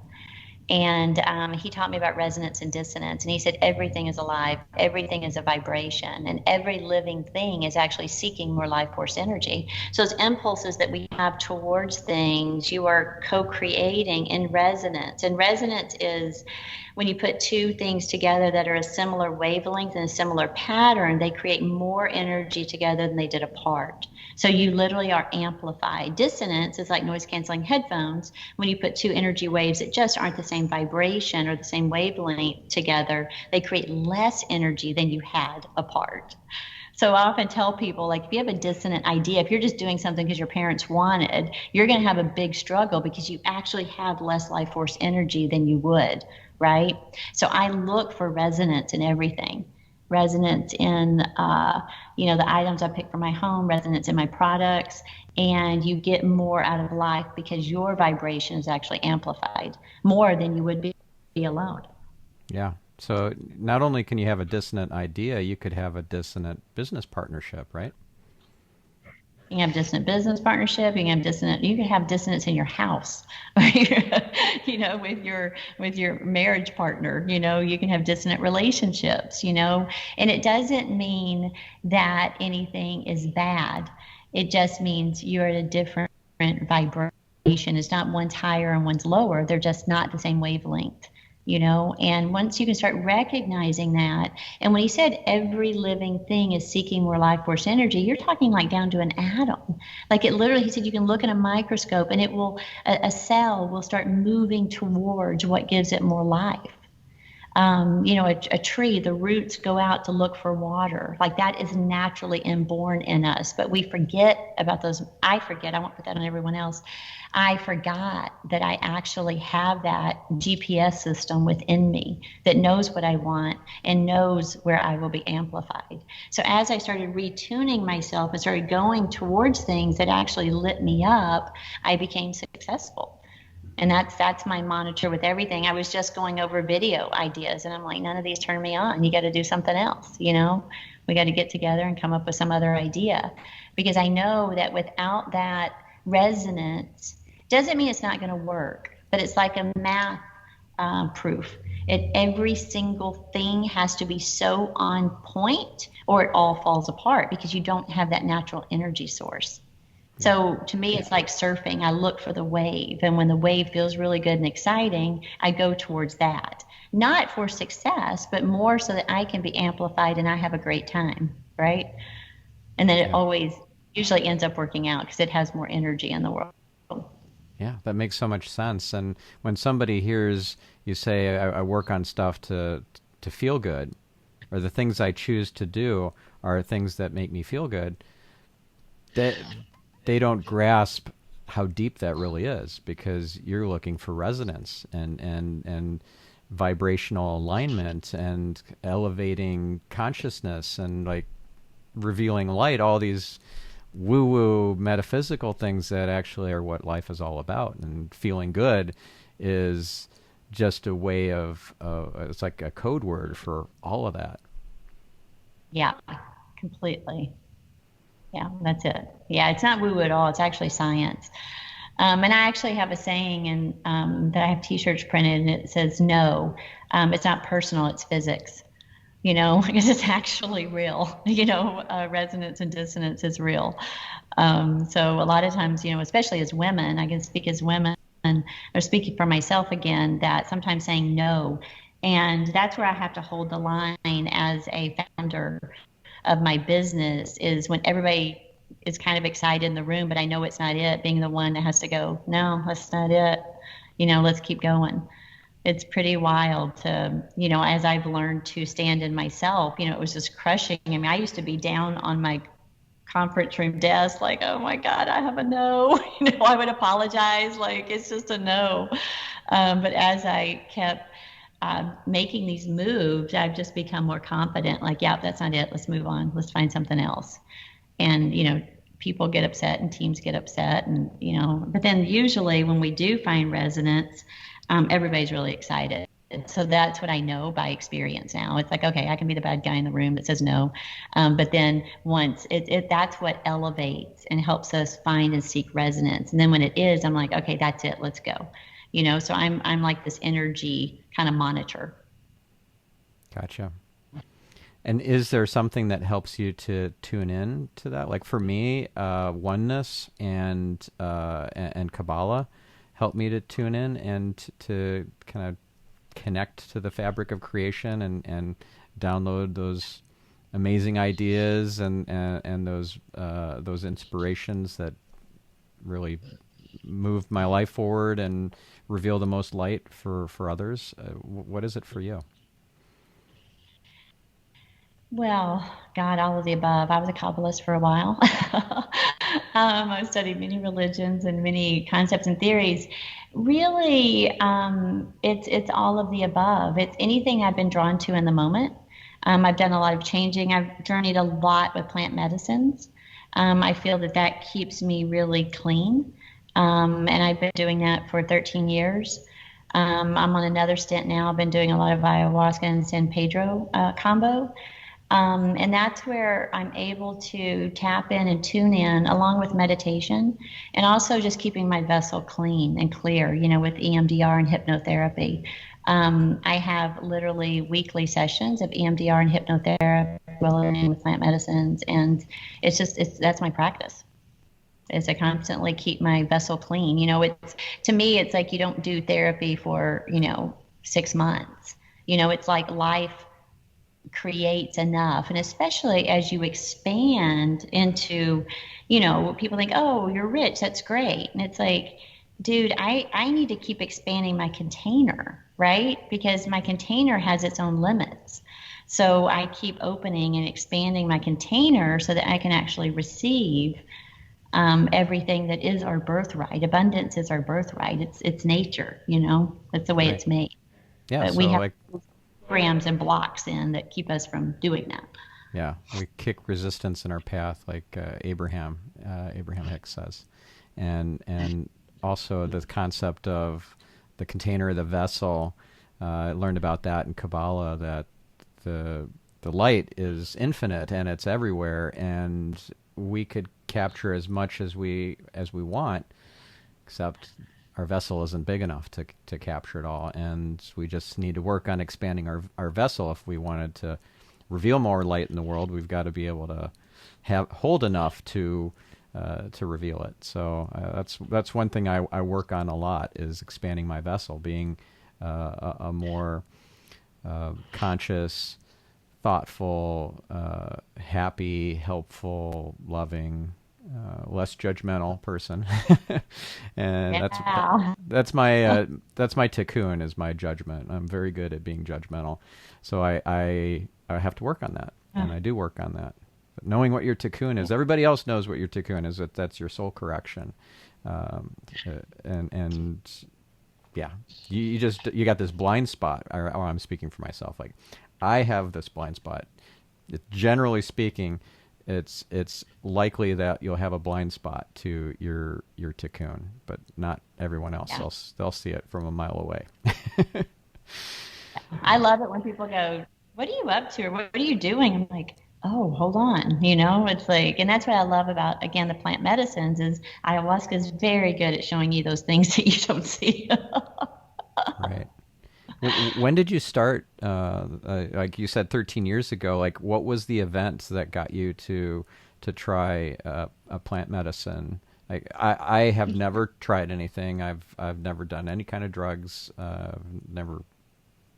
And he taught me about resonance and dissonance. And he said, everything is alive, everything is a vibration, and every living thing is actually seeking more life force energy. So those impulses that we have towards things, you are co-creating in resonance. And resonance is when you put two things together that are a similar wavelength and a similar pattern, they create more energy together than they did apart. So you literally are amplified. Dissonance is like noise canceling headphones. When you put two energy waves that just aren't the same vibration or the same wavelength together, they create less energy than you had apart. So I often tell people, like, if you have a dissonant idea, if you're just doing something because your parents wanted, you're going to have a big struggle because you actually have less life force energy than you would, right? So I look for resonance in everything. Resonance in, the items I pick for my home, resonance in my products, and you get more out of life because your vibration is actually amplified more than you would be alone. Yeah. So not only can you have a dissonant idea, you could have a dissonant business partnership, right? You can have dissonant business partnership. You can have dissonance in your house, with your marriage partner. You can have dissonant relationships. And it doesn't mean that anything is bad. It just means you're at a different vibration. It's not one's higher and one's lower. They're just not the same wavelength. And once you can start recognizing that, and when he said every living thing is seeking more life force energy, you're talking like down to an atom. Like it literally, he said, you can look in a microscope and a cell will start moving towards what gives it more life. A tree, the roots go out to look for water. Like that is naturally inborn in us, but we forget about those. I forget, I won't put that on everyone else. I forgot that I actually have that GPS system within me that knows what I want and knows where I will be amplified. So as I started retuning myself and started going towards things that actually lit me up, I became successful. And that's my monitor with everything. I was just going over video ideas and I'm like, none of these turn me on. You got to do something else. We got to get together and come up with some other idea, because I know that without that resonance, doesn't mean it's not going to work, but it's like a math proof. Every single thing has to be so on point or it all falls apart because you don't have that natural energy source. Yeah. So to me, it's like surfing. I look for the wave. And when the wave feels really good and exciting, I go towards that. Not for success, but more so that I can be amplified and I have a great time, right? And then it Yeah. always usually ends up working out because it has more energy in the world. Yeah, that makes so much sense. And when somebody hears you say, I work on stuff to feel good, or the things I choose to do are things that make me feel good, that they don't grasp how deep that really is because you're looking for resonance and vibrational alignment and elevating consciousness and like revealing light, all these woo-woo metaphysical things that actually are what life is all about. And feeling good is just a way of, it's like a code word for all of that. Yeah, completely. Yeah, that's it. Yeah, it's not woo at all. It's actually science. And I actually have a saying and that I have T-shirts printed, and it says, "No, it's not personal. It's physics." Because it's actually real. Resonance and dissonance is real. So a lot of times, especially as women, I can speak as women, or speaking for myself again, that sometimes saying no, and that's where I have to hold the line as a founder of my business is when everybody is kind of excited in the room, but I know it's not it, being the one that has to go, no, that's not it. Let's keep going. It's pretty wild to, as I've learned to stand in myself, it was just crushing. I mean, I used to be down on my conference room desk, like, oh my God, I have a no. I would apologize, like, it's just a no. But as I kept making these moves, I've just become more confident. Like, yeah, that's not it. Let's move on. Let's find something else. And, people get upset and teams get upset. And, but then usually when we do find resonance, everybody's really excited. So that's what I know by experience now. It's like, okay, I can be the bad guy in the room that says no. But then once that's what elevates and helps us find and seek resonance. And then when it is, I'm like, okay, that's it. Let's go. So I'm like this energy kind of monitor. Gotcha. And is there something that helps you to tune in to that? Like for me, oneness and Kabbalah help me to tune in and to kind of connect to the fabric of creation and download those amazing ideas and those inspirations that really move my life forward and reveal the most light for others. What is it for you? Well, God, all of the above. I was a Kabbalist for a while. I studied many religions and many concepts and theories. Really, it's all of the above. It's anything I've been drawn to in the moment. I've done a lot of changing. I've journeyed a lot with plant medicines. I feel that keeps me really clean, and I've been doing that for 13 years. I'm on another stint now. I've been doing a lot of ayahuasca and San Pedro combo. And that's where I'm able to tap in and tune in along with meditation and also just keeping my vessel clean and clear, with EMDR and hypnotherapy. I have literally weekly sessions of EMDR and hypnotherapy with plant medicines. And that's my practice is to constantly keep my vessel clean. To me, it's like you don't do therapy for, 6 months. It's like life creates enough. And especially as you expand into, people think, oh, you're rich. That's great. And it's like, dude, I need to keep expanding my container, right? Because my container has its own limits. So I keep opening and expanding my container so that I can actually receive everything that is our birthright. Abundance is our birthright. It's nature, That's the way it's made. Yeah. But So we have like, programs and blocks in that keep us from doing that. yeah, we kick resistance in our path, like Abraham Hicks says, and also the concept of the container, the vessel. I learned about that in Kabbalah, that the light is infinite and it's everywhere, and we could capture as much as we want, except our vessel isn't big enough to capture it all, and we just need to work on expanding our vessel. If we wanted to reveal more light in the world, we've got to be able to hold enough to reveal it. So that's one thing I work on a lot, is expanding my vessel, being a more conscious, thoughtful, happy, helpful, loving, less judgmental person. And Yeah. that's my tikkun, is my judgment. I'm very good at being judgmental, so I have to work on that, and I do work on that. But knowing what your tikkun is, everybody else knows what your tikkun is. That's your soul correction, and yeah, you got this blind spot. Or I'm speaking for myself. Like, I have this blind spot. Generally speaking, it's likely that you'll have a blind spot to your tikkun, but not everyone else. Yeah. They'll see it from a mile away. I love it when people go, "What are you up to?" or "What are you doing?" I'm like, "Oh, hold on." You know, it's like, and that's what I love about, again, the plant medicines, is ayahuasca is very good at showing you those things that you don't see. Right. When did you start? Like you said, 13 years ago. Like, what was the event that got you to try a plant medicine? Like, I have never tried anything. I've never done any kind of drugs. Never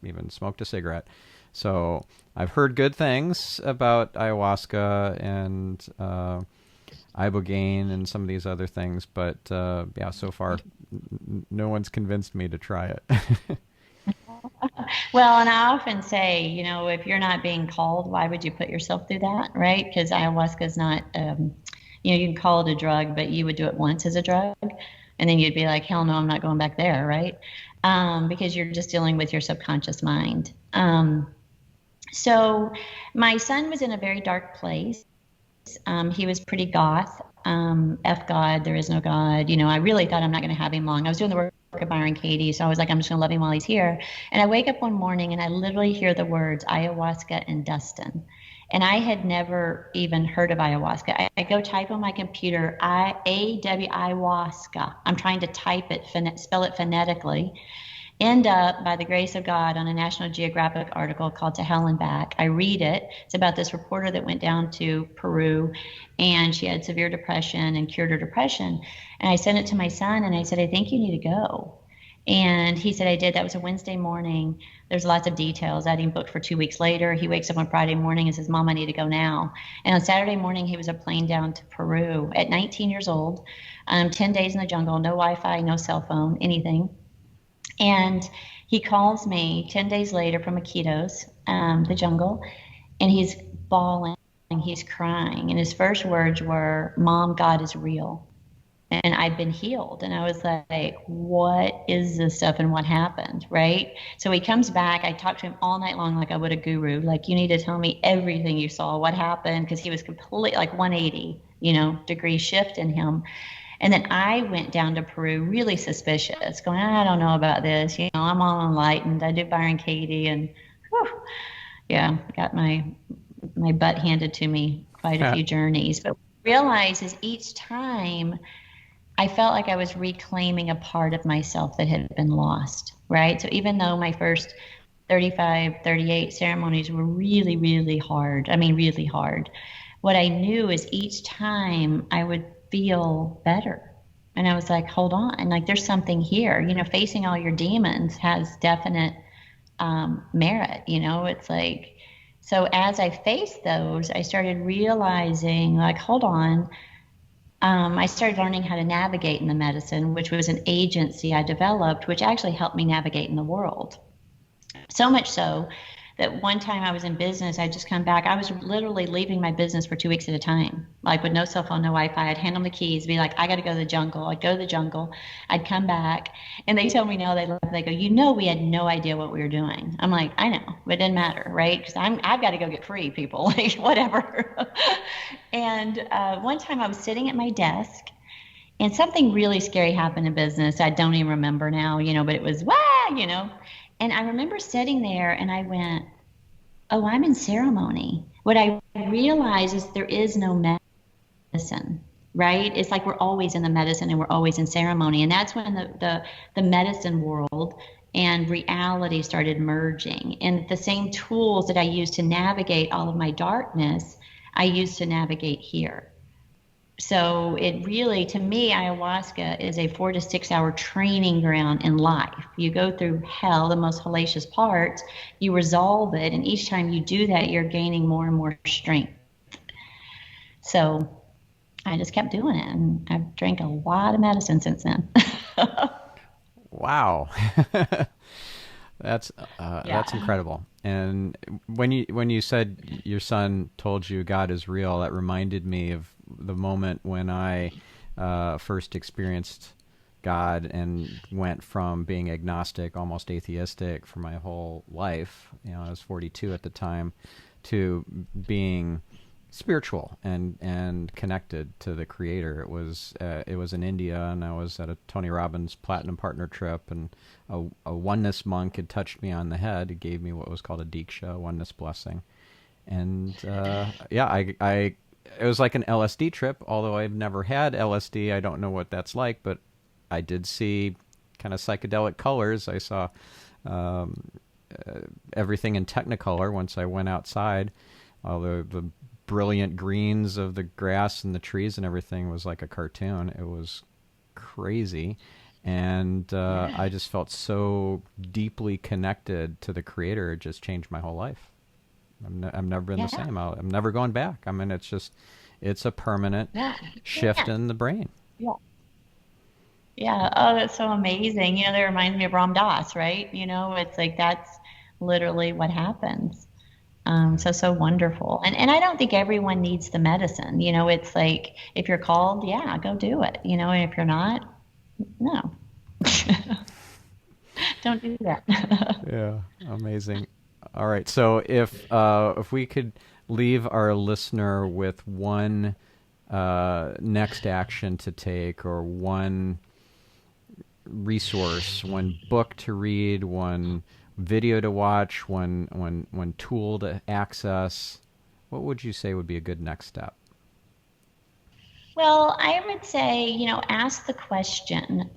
even smoked a cigarette. So I've heard good things about ayahuasca and ibogaine and some of these other things, but yeah, so far no one's convinced me to try it. Well, and I often say, you know, if you're not being called, why would you put yourself through that, right? Because ayahuasca is not, you know, you can call it a drug, but you would do it once as a drug, and then you'd be like, hell no, I'm not going back there, right? Because you're just dealing with your subconscious mind. So my son was in a very dark place. He was pretty goth. F God, there is no God. You know, I really thought I'm not going to have him long. I was doing the work of Byron Katie, so I was like, I'm just going to love him while he's here. And I wake up one morning and I literally hear the words ayahuasca and Dustin. And I had never even heard of ayahuasca. I go type on my computer, ayahuasca. I'm trying to type it, spell it phonetically. End up, by the grace of God, on a National Geographic article called To Hell and Back. I read it. It's about this reporter that went down to Peru, and she had severe depression and cured her depression. And I sent it to my son, and I said, I think you need to go. And he said, I did. That was a Wednesday morning. There's lots of details. I had him booked for 2 weeks later. He wakes up on Friday morning and says, Mom, I need to go now. And on Saturday morning, he was a plane down to Peru at 19 years old, 10 days in the jungle, no Wi-Fi, no cell phone, anything. And he calls me 10 days later from Iquitos, the jungle, and he's bawling, he's crying. And his first words were, Mom, God is real. And I'd been healed. And I was like, what is this stuff and what happened, right? So he comes back. I talked to him all night long like I would a guru. Like, you need to tell me everything you saw, what happened, because he was complete, like 180, degree shift in him. And then I went down to Peru really suspicious, going, I don't know about this. I'm all enlightened. I did Byron Katie, and whew, yeah, got my butt handed to me quite a few journeys. But what I realized is each time I felt like I was reclaiming a part of myself that had been lost, right? So even though my first 35, 38 ceremonies were really, really hard, really hard, what I knew is each time I would feel better. And I was like, hold on, like there's something here. Facing all your demons has definite merit. It's like, so as I faced those, I started realizing, like, hold on. I started learning how to navigate in the medicine, which was an agency I developed, which actually helped me navigate in the world. So much so that one time I was in business, I'd just come back. I was literally leaving my business for 2 weeks at a time, like with no cell phone, no Wi-Fi. I'd hand them the keys, be like, I got to go to the jungle. I'd go to the jungle. I'd come back. And they tell me now, they go, we had no idea what we were doing. I'm like, I know, but it didn't matter, right? Because I've got to go get free, people, like whatever. And one time I was sitting at my desk, and something really scary happened in business. I don't even remember now, but it was, And I remember sitting there and I went, oh, I'm in ceremony. What I realized is there is no medicine. right? It's like we're always in the medicine and we're always in ceremony. And that's when the medicine world and reality started merging. And the same tools that I use to navigate all of my darkness, I use to navigate here. So it really, to me, ayahuasca is a 4 to 6 hour training ground in life. You go through hell, the most hellacious parts, you resolve it, and each time you do that, you're gaining more and more strength. So I just kept doing it, and I've drank a lot of medicine since then. Wow. That's Yeah. incredible. And when you said your son told you God is real, that reminded me of the moment when I first experienced God and went from being agnostic, almost atheistic for my whole life. I was 42 at the time, to being spiritual and connected to the Creator. It was in India, and I was at a Tony Robbins Platinum Partner trip, and a oneness monk had touched me on the head. He gave me what was called a Diksha, a oneness blessing, and yeah, I it was like an LSD trip. Although I've never had LSD, I don't know what that's like, but I did see kind of psychedelic colors. I saw everything in Technicolor once I went outside. All the brilliant greens of the grass and the trees and everything was like a cartoon. It was crazy. And I just felt so deeply connected to the Creator. It just changed my whole life. I'm never been the Yeah. same. I'm never going back. I mean, it's a permanent Yeah. shift Yeah. in the brain. Yeah. Yeah. Oh, that's so amazing. That reminds me of Ram Dass, right? It's like that's literally what happens. So wonderful. And I don't think everyone needs the medicine. It's like if you're called, yeah, go do it. And if you're not, no. Don't do that. Yeah, amazing. All right, so if we could leave our listener with one next action to take, or one resource, one book to read, one video to watch, one tool to access, what would you say would be a good next step? Well, I would say, ask the question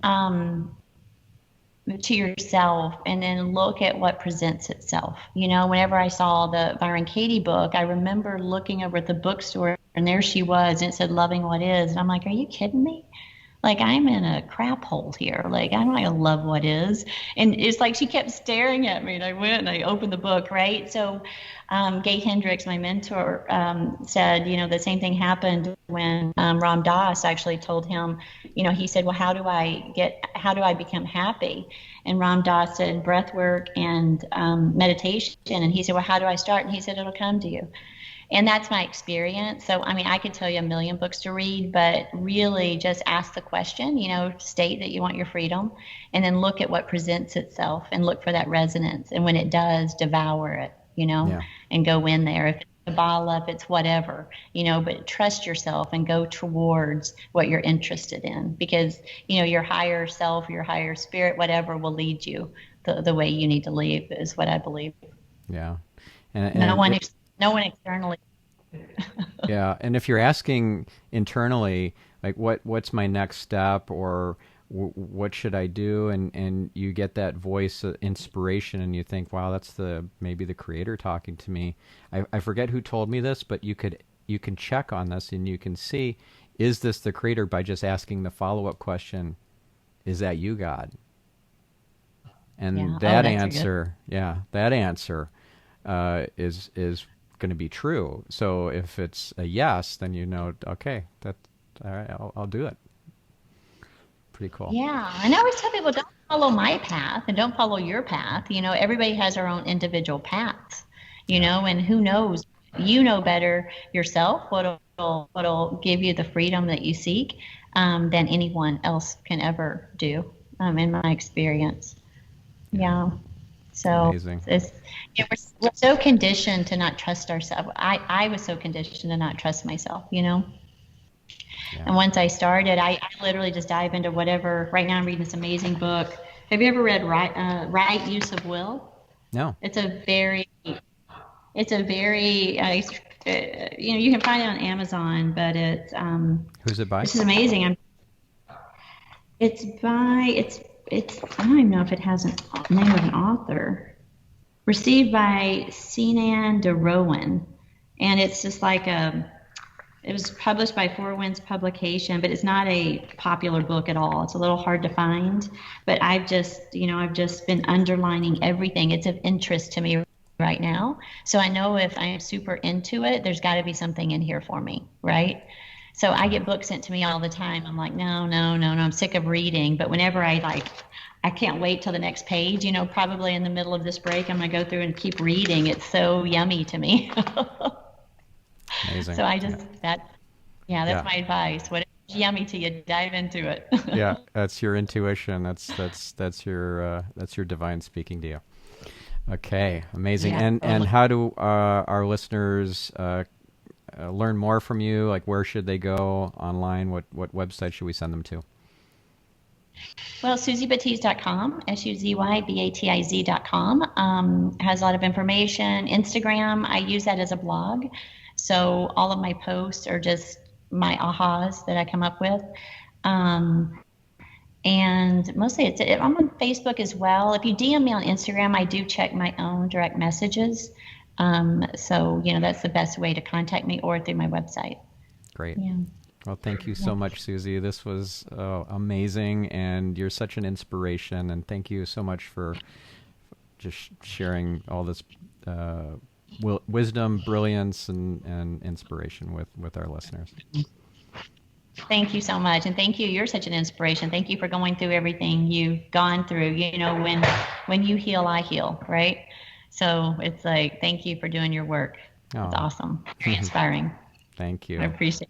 to yourself and then look at what presents itself. Whenever I saw the Byron Katie book, I remember looking over at the bookstore and there she was and it said Loving What Is. And I'm like, are you kidding me? Like I'm in a crap hole here. Like I'm not gonna love what is. And it's like she kept staring at me and I went and I opened the book, right? So Gay Hendricks, my mentor, said, the same thing happened when Ram Dass actually told him, he said, well, how do I become happy? And Ram Dass said breath work and meditation. And he said, well, how do I start? And he said, it'll come to you. And that's my experience. So, I mean, I could tell you a million books to read, but really just ask the question, state that you want your freedom, and then look at what presents itself and look for that resonance. And when it does, devour it, Yeah, and go in there. If it's Kabbalah, if it's whatever, but trust yourself and go towards what you're interested in because, your higher self, your higher spirit, whatever will lead you the way you need to leave is what I believe. yeah, and No and one, it, no one externally. yeah, and if you're asking internally, like what's my next step, or what should I do, and you get that voice inspiration, and you think, wow, that's maybe the Creator talking to me. I forget who told me this, but you can check on this, and you can see, is this the Creator, by just asking the follow-up question, is that you, God? Yeah. And Oh, that that's a good. answer, yeah, that answer is going to be true. So if it's a yes, then okay, that all right, I'll do it. Pretty cool. Yeah. And I always tell people don't follow my path and don't follow your path. Everybody has their own individual paths, Yeah, and who knows? You know better yourself what'll give you the freedom that you seek than anyone else can ever do, in my experience. yeah, Yeah. So amazing. we're so conditioned to not trust ourselves. I was so conditioned to not trust myself. Yeah, And once I started, I literally just dive into whatever. Right now, I'm reading this amazing book. Have you ever read Right Use of Will? no, It's a very, it's a very You can find it on Amazon, but Who's it by? this is amazing. It's by I don't even know if it has a name of an author. Received by Sinan de Rowan, and it's just like it was published by Four Winds Publication, but it's not a popular book at all. It's a little hard to find, but I've just been underlining everything. It's of interest to me right now. So I know if I'm super into it, there's got to be something in here for me, right? So I get books sent to me all the time. I'm like, no, no, no, no. I'm sick of reading. But whenever I can't wait till the next page. Probably in the middle of this break, I'm gonna go through and keep reading. It's so yummy to me. Amazing. So I just that's Yeah. my advice. Whatever's yummy to you, dive into it. Yeah. That's your intuition. That's your divine speaking to you. Okay. Amazing. Yeah, And totally. how do our listeners learn more from you? Like, where should they go online? What website should we send them to? Well, SuzyBatiz.com, SuzyBatiz.com, has a lot of information. Instagram, I use that as a blog. So all of my posts are just my ahas that I come up with. Um, and mostly I'm on Facebook as well. If you DM me on Instagram, I do check my own direct messages. So, that's the best way to contact me, or through my website. Great. Yeah. Well, thank you so much, Suzy. This was amazing, and you're such an inspiration. And thank you so much for just sharing all this wisdom, brilliance, and inspiration with our listeners. Thank you so much. And thank you. You're such an inspiration. Thank you for going through everything you've gone through. When you heal, I heal, right? So it's like, thank you for doing your work. Oh, It's awesome. Very inspiring. thank I you. appreciate it.